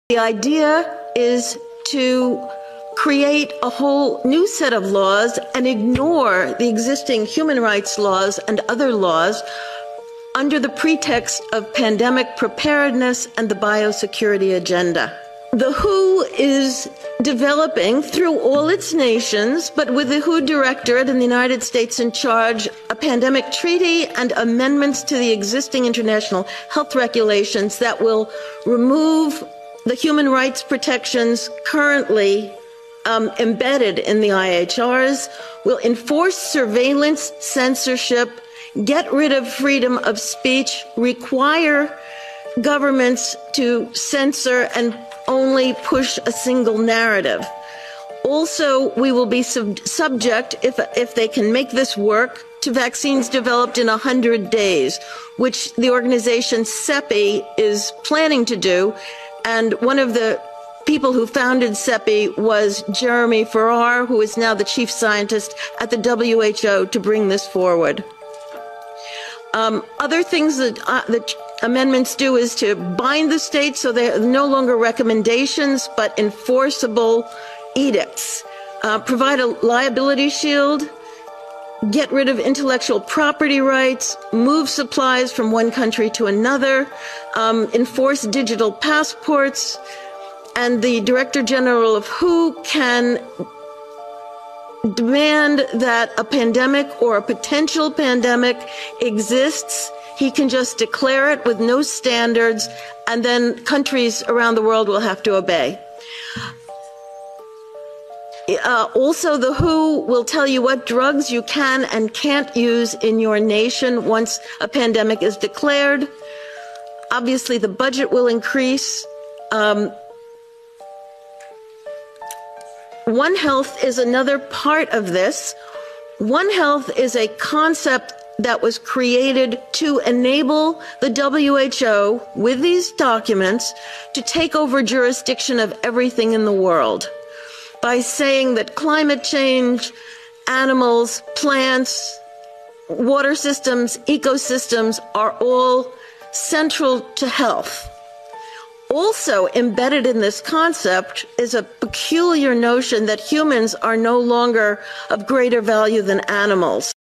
The idea is to create a whole new set of laws and ignore the existing human rights laws and other laws under the pretext of pandemic preparedness and the biosecurity agenda. The WHO is developing through all its nations, but with the WHO Directorate in the United States in charge, a pandemic treaty and amendments to the existing international health regulations that will remove the human rights protections currently embedded in the IHRs, will enforce surveillance, censorship, get rid of freedom of speech, require governments to censor and only push a single narrative. Also, we will be subject, if they can make this work, to vaccines developed in 100 days, which the organization CEPI is planning to do. And one of the people who founded CEPI was Jeremy Farrar, who is now the chief scientist at the WHO to bring this forward. Other things that the amendments do is to bind the states so they're no longer recommendations but enforceable edicts, provide a liability shield, get rid of intellectual property rights, move supplies from one country to another, enforce digital passports, and the Director General of WHO can demand that a pandemic or a potential pandemic exists. He can just declare it with no standards, and then countries around the world will have to obey. Also, the WHO will tell you what drugs you can and can't use in your nation once a pandemic is declared. Obviously, the budget will increase. One Health is another part of this. One Health is a concept that was created to enable the WHO, with these documents, to take over jurisdiction of everything in the world by saying that climate change, animals, plants, water systems, ecosystems are all central to health. Also embedded in this concept is a peculiar notion that humans are no longer of greater value than animals.